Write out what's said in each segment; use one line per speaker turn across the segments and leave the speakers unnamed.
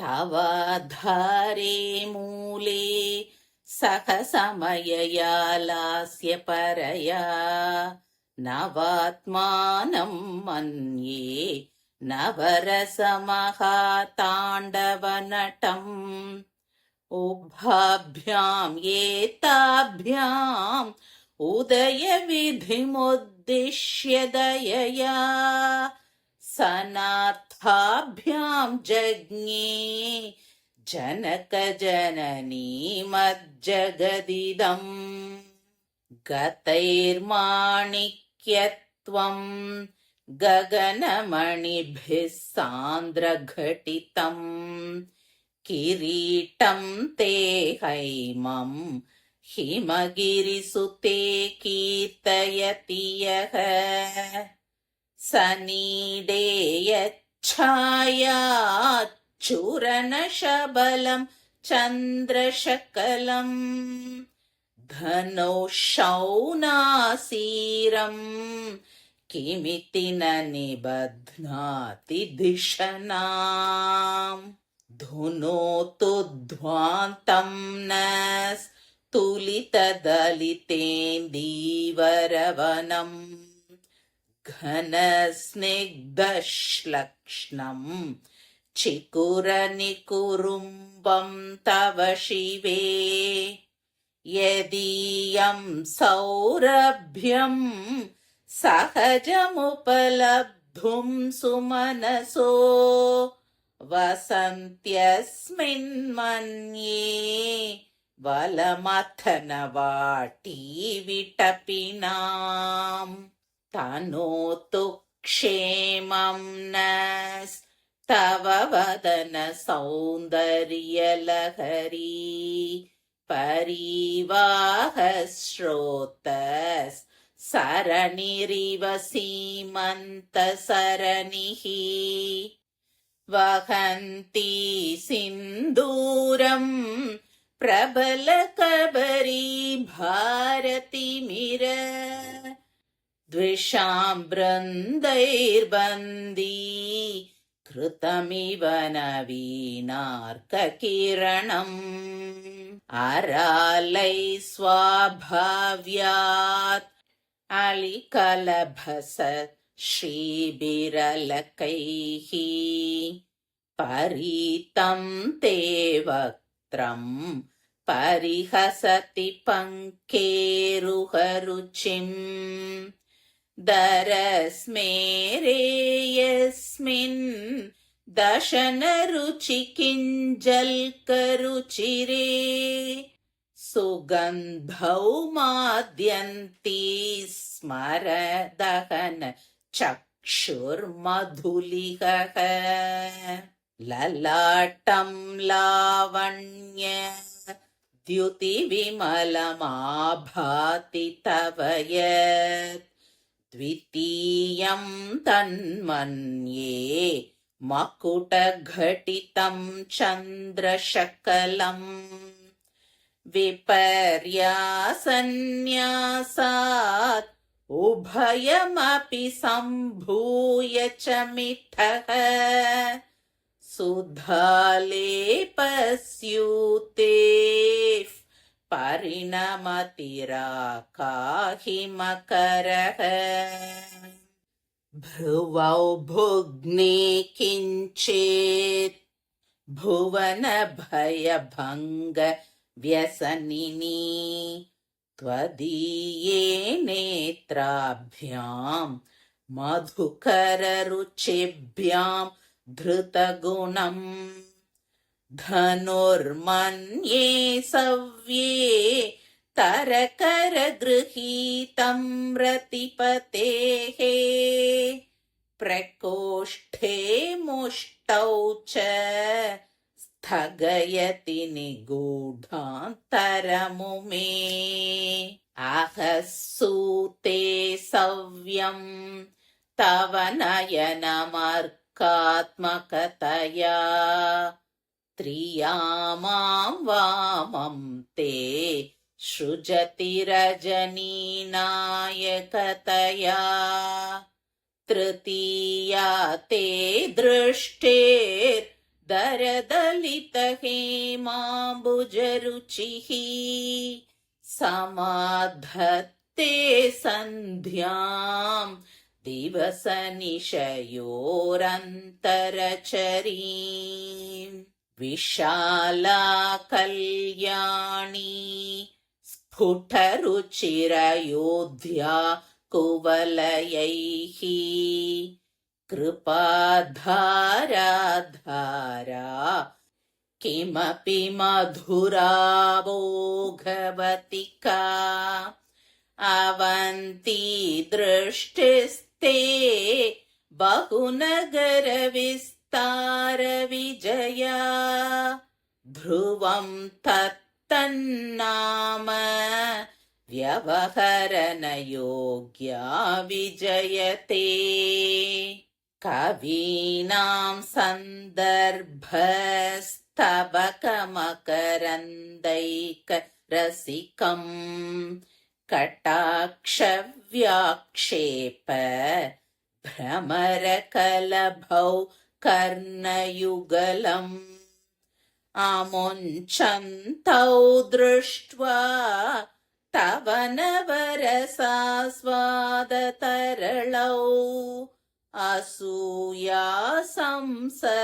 तवाधारे मूले सहसमयया लास्य परया नवात्मानं मन्ये नवरसमहाताण्डवनटम् उभाभ्याम् एताभ्याम् उदयविधिमुद्दिश्य दयया सनाथाभ्याम् जज्ञे जनकजननीमज्जगदिदम् गतैर्माणिक्यत्वम् गगनमणिभिः सान्द्रघटितम् किरीटं ते हैमम् हिमगिरिसुते कीर्तयति यः सनीडे यच्छायाच्चूरनशबलं चन्द्रशकलम् धनुषौनासीरम् किमिति न निबध्नाति धिषणाम् धुनोतु ध्वान्तं न स्तुलितदलितेन्दीवरवनम् घनस्निग्धश्लक्ष्णम् चिकुरनिकुरुम्बं तव शिवे यदीयं सौरभ्यं सहजमुपलब्धुं सुमनसो वसन्त्यस्मिन्मन्ये वलमथनवाटी विटपिनाम् तनोतु क्षेमं नस्तव वदन सौन्दर्यलहरी परिवाहस्रोतस् सरणिरिव सीमन्तसरणिः वहन्ती सिन्दूरम् प्रबलकबरी भारतिमिर द्विषां बृन्दैर्बन्दी कृतमिव नवीनार्ककिरणम् अरालै स्वाभाव्यात् अलिकलभस श्रीबिरलकैः परीतं ते वक्त्रम् परिहसति पङ्केरुहरुचिम् दरस्मेरे यस्मिन् दशनरुचिकिञ्जल्करुचिरे सुगन्धौ माद्यन्ती स्मरदहन चक्षुर्मधुलिहः ललाटं लावण्य द्युतिविमलमाभाति तव यत् द्वितीयं तन्मन्ये मकुटघटितं चन्द्रशकलम् विपर्यासन्न्यासात् उभयमपि सम्भूय च मिथः सुधालेपस्यूतेः परिणमतिराकाहिमकरः भ्रुवौ भुग्ने किञ्चित् भुवनभयभङ्ग व्यसनिनी त्वदीये नेत्राभ्यां मधुकररुचिभ्यां धृतगुणम् धनुर्मन्ये सव्ये तरकरगृहीतं रतिपतेः प्रकोष्ठे मुष्टौ च स्थगयति निगूढान्तरमुमे आहसूते सव्यं तव नयनमर्कात्मकतया त्रियामां वामं ते सृजति रजनीनायकतया तृतीया ते दृष्टेर् दरदलित हेमाम्बुजरुचिः समाधत्ते सन्ध्याम् दिवसनिशयोरन्तरचरीम् विशाला कल्याणी स्फुटरुचिरयोध्या कुवलयैः कृपाधारा किमपि मधुरावोघवतिका अवन्ती दृष्टिस्ते बहुनगरविस्तारविजया ध्रुवं तत्तन्नाम व्यवहरणयोग्या विजयते कवीनां सन्दर्भस्तबकमकरन्दैकरसिकम् कटाक्षव्याक्षेप भ्रमरकलभौ कर्णयुगलम् आमुञ्चन्तौ दृष्ट्वा तव नवरसास्वादतरलौ असूया संसर्गात्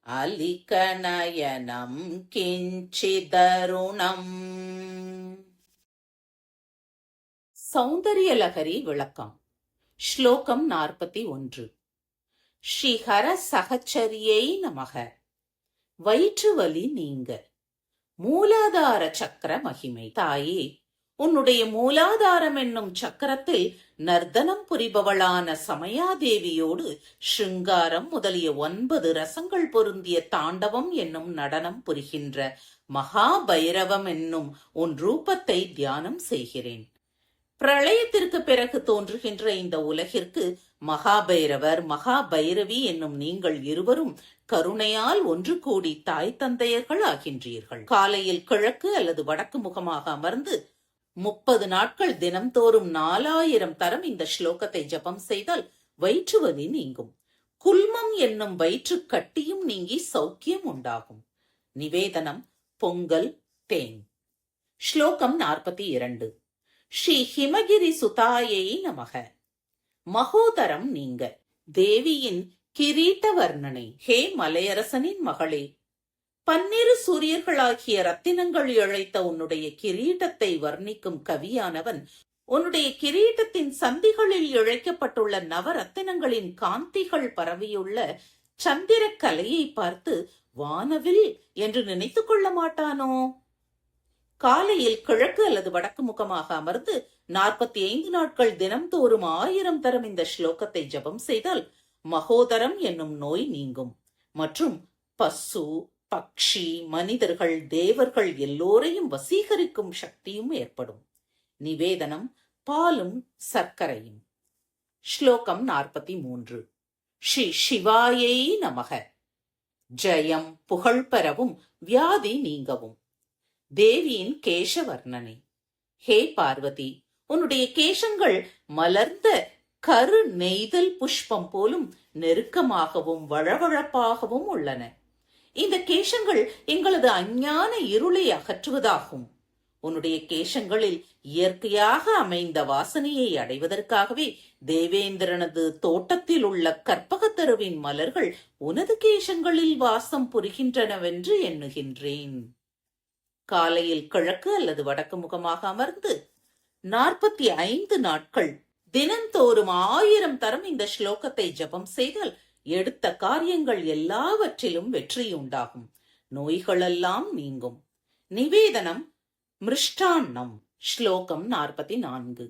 अलिकनयनं किञ्चिदरुणम्. சௌந்தரியலகரி விளக்கம். ஸ்லோகம் 41. ஸ்ரீஹர சகச்சரியை நமக. வயிற்று வலி நீங்க. மூலாதார சக்கர மகிமை. தாயே, உன்னுடைய மூலாதாரம் என்னும் சக்கரத்தில் நர்தனம் புரிபவளான சமயாதேவியோடு ஸ்ருங்காரம் முதலிய 9 ரசங்கள் பொருந்திய தாண்டவம் என்னும் நடனம் புரிகின்ற மகாபைரவம் என்னும் உன் ரூபத்தை தியானம் செய்கிறேன். பிரளயத்திற்கு பிறகு தோன்றுகின்ற இந்த உலகிற்கு மகாபைரவர் மகாபைரவி என்னும் நீங்கள் இருவரும் கருணையால் ஒன்று கூடி தாய் தந்தையர்கள் ஆகின்றீர்கள். காலையில் கிழக்கு அல்லது வடக்கு முகமாக அமர்ந்து 30 நாட்கள் தினம்தோறும் 4000 தரம் இந்த ஸ்லோகத்தை ஜபம் செய்தால் வயிற்று வலி நீங்கும். குல்மம் என்னும் வயிற்று கட்டியும் நீங்கி சௌக்கியம் உண்டாகும். நிவேதனம் பொங்கல் தேன். ஸ்லோகம் 42. ஸ்ரீ ஹிமகிரி சுதாயை நமக. மகோதரம் நீங்க. தேவியின் கிரீட்ட வர்ணனை. ஹே மலையரசனின் மகளே, 12 சூரியர்களாகிய ரத்தினங்கள் இழைத்த உன்னுடைய கிரீட்டத்தை வர்ணிக்கும் கவியானவன் உன்னுடைய கிரீட்டத்தின் சந்திகளில் இழைக்கப்பட்டுள்ள நவரத்தினங்களின் காந்திகள் பரவியுள்ள சந்திர கலையை பார்த்து வானவில் என்று நினைத்துக் கொள்ள மாட்டானோ? காலையில் கிழக்கு அல்லது வடக்கு முகமாக அமர்ந்து 45 நாட்கள் தினம்தோறும் 1000 தரம் இந்த ஸ்லோகத்தை ஜபம் செய்தால் மகோதரம் என்னும் நோய் நீங்கும் மற்றும் பசு பக்ஷி மனிதர்கள் தேவர்கள் எல்லோரையும் வசீகரிக்கும் சக்தியும் ஏற்படும். நிவேதனம் பாலும் சர்க்கரையும். ஸ்லோகம் 43. ஸ்ரீ சிவாயை நமக. ஜெயம் புகழ் பெறவும் வியாதி நீங்கவும். தேவியின் கேச வர்ணனை. ஹே பார்வதி, உன்னுடைய கேசங்கள் மலர்ந்த கரு நெய்தல் புஷ்பம் போலும் நெருக்கமாகவும் வழவழப்பாகவும் உள்ளன. இந்த கேசங்கள் எங்களது அஞ்ஞான இருளை அகற்றுவதாகும். உன்னுடைய கேசங்களில் இயற்கையாக அமைந்த வாசனையை அடைவதற்காகவே தேவேந்திரனது தோட்டத்தில் உள்ள கற்பகத்தருவின் மலர்கள் உனது கேசங்களில் வாசம் புரிகின்றனவென்று எண்ணுகின்றேன். காலையில் கிழக்கு அல்லது வடக்கு முகமாக அமர்ந்து 45 நாட்கள் தினந்தோறும் 1000 தரம் இந்த ஸ்லோகத்தை ஜபம் செய்தால் எடுத்த காரியங்கள் எல்லாவற்றிலும் வெற்றியுண்டாகும். நோய்களெல்லாம் நீங்கும். நிவேதனம் மிருஷ்டான்னம். ஸ்லோகம் 44.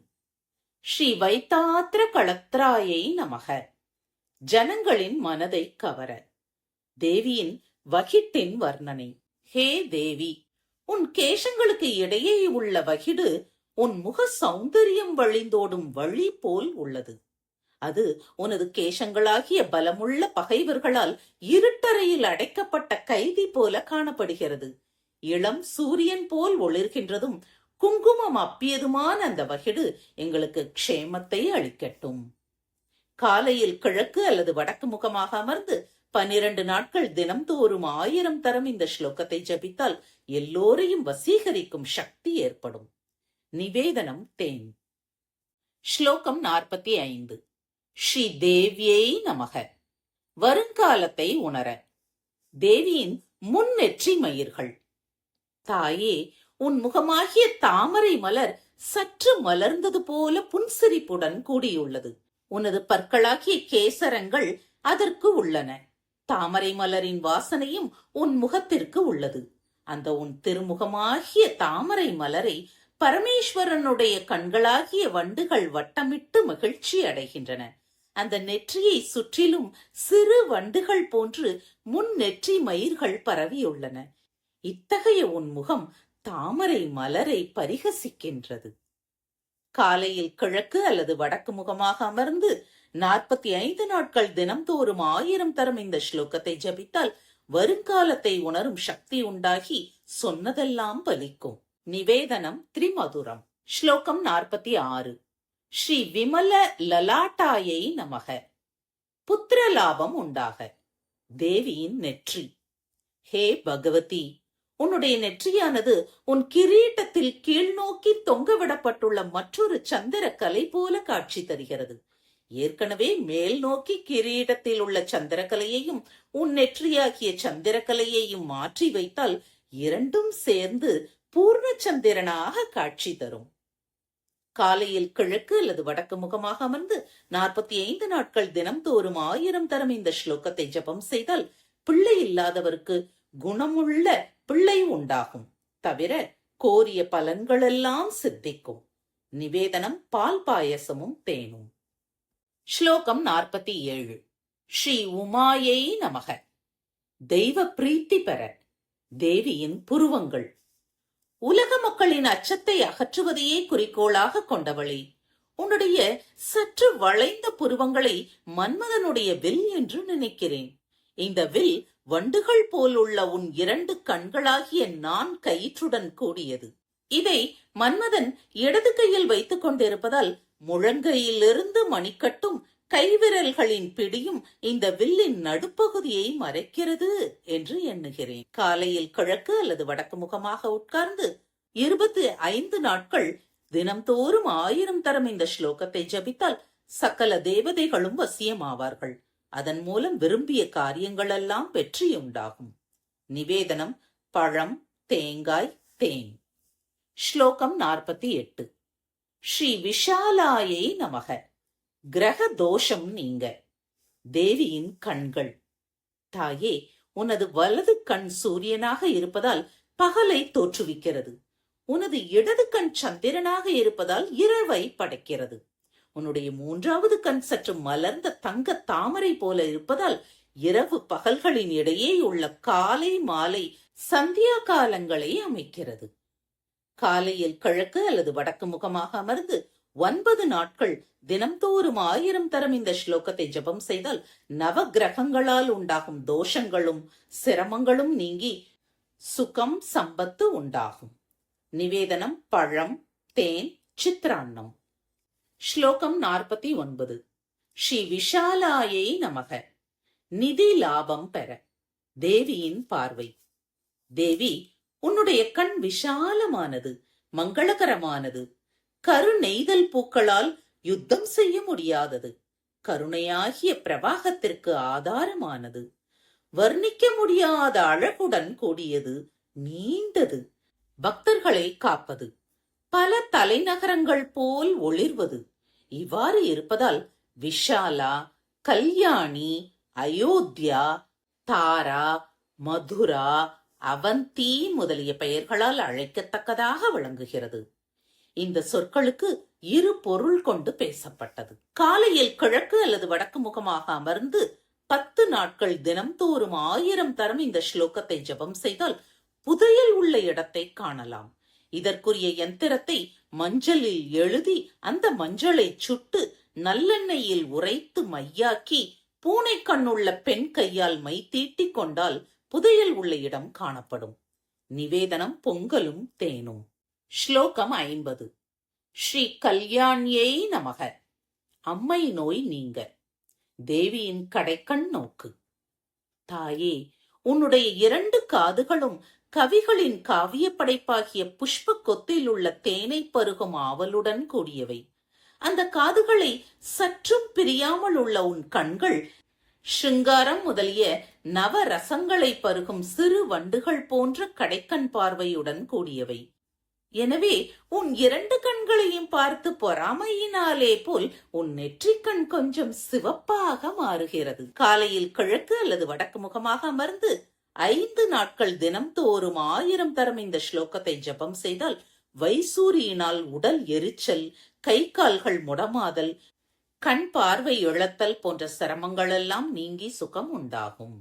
ஸ்ரீ வைத்தாத்ர களத்ராயை நமக. ஜனங்களின் மனதை கவர. தேவியின் வகிட்டின் வர்ணனை. ஹே தேவி, உன் கேசங்களுக்கு இடையே உள்ள வகிடு உன் முக சௌந்தரியம் வழிந்தோடும் வழி போல் உள்ளது. அது உனது கேசங்களாகிய பலமுள்ள பகைவர்களால் இருட்டறையில் அடைக்கப்பட்ட கைதி போல காணப்படுகிறது. இளம் சூரியன் போல் ஒளிர்கின்றதும் குங்குமம் அப்பியதுமான அந்த வகிடு எங்களுக்கு க்ஷேமத்தை அளிக்கட்டும். காலையில் கிழக்கு அல்லது வடக்கு முகமாக அமர்ந்து 12 நாட்கள் தினம்தோறும் 1000 தரம் இந்த ஸ்லோகத்தை ஜபித்தால் எல்லோரையும் வசீகரிக்கும் சக்தி ஏற்படும். நிவேதனம் தேன். ஸ்லோகம் 45. ஸ்ரீ தேவியை நமக. வருங்காலத்தை உணர. தேவியின் முன்னெற்றி மயிர்கள். தாயே, உன் முகமாகிய தாமரை மலர் சற்று மலர்ந்தது போல புன்சிரிப்புடன் கூடியுள்ளது. உனது பற்களாகிய கேசரங்கள் அதற்கு உள்ளன. தாமரை மலரின் வாசனையும் உன் முகத்திற்கு உள்ளது. அந்த உன் திருமுகமாகிய தாமரை மலரை பரமேஸ்வரனுடைய கண்களாகிய வண்டுகள் வட்டமிட்டு மகிழ்ச்சி அடைகின்றன. அந்த நெற்றியை சுற்றிலும் சிறு வண்டுகள் போன்று முன் நெற்றி மயிர்கள் பரவியுள்ளன. இத்தகைய உன் முகம் தாமரை மலரை பரிகசிக்கின்றது. காலையில் கிழக்கு அல்லது வடக்கு முகமாக அமர்ந்து 45 நாட்கள் தினம்தோறும் 1000 தரம் இந்த ஸ்லோகத்தை ஜபித்தால் வருங்காலத்தை உணரும் சக்தி உண்டாகி சொன்னதெல்லாம் பலிக்கும். நிவேதனம் திரிமதுரம். ஸ்லோகம் 46. ஸ்ரீ விமல லலாட்டாயை நமக. புத்திர லாபம் உண்டாக. தேவியின் நெற்றி. ஹே பகவதி, உன்னுடைய நெற்றியானது உன் கிரீட்டத்தில் கீழ் நோக்கி தொங்கவிடப்பட்டுள்ள மற்றொரு சந்திர கலை போல காட்சி தருகிறது. ஏற்கனவே மேல் நோக்கி கிரீடத்தில் உள்ள சந்திரகலையையும் உன் நெற்றியாகிய சந்திரகலையையும் மாற்றி வைத்தால் இரண்டும் சேர்ந்து பூர்ண சந்திரனாக காட்சி தரும். காலையில் கிழக்கு அல்லது வடக்கு முகமாக அமர்ந்து 45 நாட்கள் தினம்தோறும் 1000 தரம் இந்த ஸ்லோகத்தை ஜபம் செய்தால் பிள்ளை இல்லாதவருக்கு குணமுள்ள பிள்ளை உண்டாகும். தவிர கோரிய பலன்களெல்லாம் சித்திக்கும். நிவேதனம் பால் பாயசமும் தேனும். ஸ்லோகம் 47. ஸ்ரீ உமாயை நமக. தெய்வ பிரீத்தி பெற. தேவியின் புருவங்கள். உலக மக்களின் அச்சத்தை அகற்றுவதையே குறிக்கோளாக கொண்டவளே, உன்னுடைய சற்று வளைந்த புருவங்களை மன்மதனுடைய வில் என்று நினைக்கிறேன். இந்த வில் வண்டுகள் போலுள்ள உன் 2 கண்களாகிய நான் கயிற்றுடன் கூடியது. இதை மன்மதன் இடது கையில் வைத்துக் கொண்டிருப்பதால் முழங்கையிலிருந்து மணிக்கட்டும் கைவிரல்களின் பிடியும் இந்த வில்லின் நடுப்பகுதியை மறைக்கிறது என்று எண்ணுகிறேன். காலையில் கிழக்கு அல்லது வடக்கு முகமாக உட்கார்ந்து 25 நாட்கள் தினம்தோறும் 1000 தரம் இந்த ஸ்லோகத்தை ஜபித்தால் சகல தேவதைகளும் வசியமாவார்கள். அதன் மூலம் விரும்பிய காரியங்களெல்லாம் வெற்றியுண்டாகும். நிவேதனம் பழம், தேங்காய், தேன். ஸ்லோகம் 48. ஸ்ரீ விஷாலாயை நமக. கிரக தோஷம் நீங்க. தேவியின் கண்கள். தாயே, உனது வலது கண் சூரியனாக இருப்பதால் பகலை தோற்றுவிக்கிறது. உனது இடது கண் சந்திரனாக இருப்பதால் இரவை படைக்கிறது. உன்னுடைய 3வது கண் சற்று மலர்ந்த தங்க தாமரை போல இருப்பதால் இரவு பகல்களின் இடையே உள்ள காலை மாலை சந்தியா காலங்களை அமைக்கிறது. காலையில் கிழக்கு அல்லது வடக்கு முகமாக அமர்ந்து 9 நாட்கள் தினம்தோறும் 1000 தரம் இந்த ஸ்லோகத்தை ஜபம் செய்தால் நவ கிரகங்களால் உண்டாகும் தோஷங்களும் சிரமங்களும் நீங்கி சுகம் சம்பத்து உண்டாகும். நிவேதனம் பழம், தேன், சித்ரான்னம். ஸ்லோகம் 49. ஸ்ரீ விஷாலாயை நமக. நிதி லாபம் பெற. தேவியின் பார்வை. தேவி, உன்னுடைய கண் விஷாலமானது, மங்களகரமானது. கரு நெய்தல் பூக்களால் யுத்தம் செய்ய முடியாதது. கருணையாகிய பிரவாகத்திற்கு ஆதாரமானது. வர்ணிக்க முடியாத அழகுடன் கூடியது, நீண்டது. பக்தர்களை காப்பது. பல தலைநகரங்கள் போல் ஒளிர்வது. இவ்வாறு இருப்பதால் விஷாலா, கல்யாணி, அயோத்தியா, தாரா, மதுரா, அவந்தி முதலிய பெயர்களால் அழைக்கத்தக்கதாக விளங்குகிறது. இந்த சொற்களுக்கு 2 பொருள் கொண்டு பேசப்பட்டது. காலையில் கிழக்கு அல்லது வடக்கு முகமாக அமர்ந்து 10 நாட்கள் தினம்தோறும் 1000 தரம் இந்த ஸ்லோகத்தை ஜபம் செய்தால் புதையல் உள்ள இடத்தை காணலாம். இதற்குரிய யந்திரத்தை மஞ்சளில் எழுதி அந்த மஞ்சளை சுட்டு நல்லெண்ணெயில் உரைத்து மையாக்கி பூனை கண்ணுள்ள பெண் கையால் மை தீட்டிக் கொண்டால் புதையல் உள்ள இடம் காணப்படும். நிவேதனம் பொங்கலும் தேனும். ஸ்லோகம் 50. ஸ்ரீ கல்யாணியை நமக. அம்மை நோய் நீங்க. தேவியின் கடைக்கண் நோக்கு. தாயே, உன்னுடைய 2 காதுகளும் கவிகளின் காவிய படைப்பாகிய புஷ்ப கொத்தில் உள்ள தேனை பருகும் ஆவலுடன் கூடியவை. அந்த காதுகளை சற்றும் பிரியாமல் உள்ள உன் கண்கள் சிருங்காரம் முதலிய நவரசங்களை பருகும் சிறு வண்டுகள் போன்ற கடைக்கண் பார்வையுடன் கூடியவை. எனவே உன் 2 கண்களையும் பார்த்து பொறாமையினாலே போல் உன் நெற்றிக்கண் கொஞ்சம் சிவப்பாக மாறுகிறது. காலையில் கிழக்கு அல்லது வடக்கு முகமாக அமர்ந்து 5 நாட்கள் தினம்தோறும் 1000 தரம் இந்த ஸ்லோகத்தை ஜபம் செய்தால் வைசூரியினால் உடல் எரிச்சல், கை கால்கள் முடமாதல், கண் பார்வை இழத்தல் போன்ற சிரமங்களெல்லாம் நீங்கி சுகம் உண்டாகும்.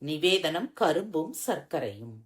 நிவேதனம் கரும்பும் சர்க்கரையும்.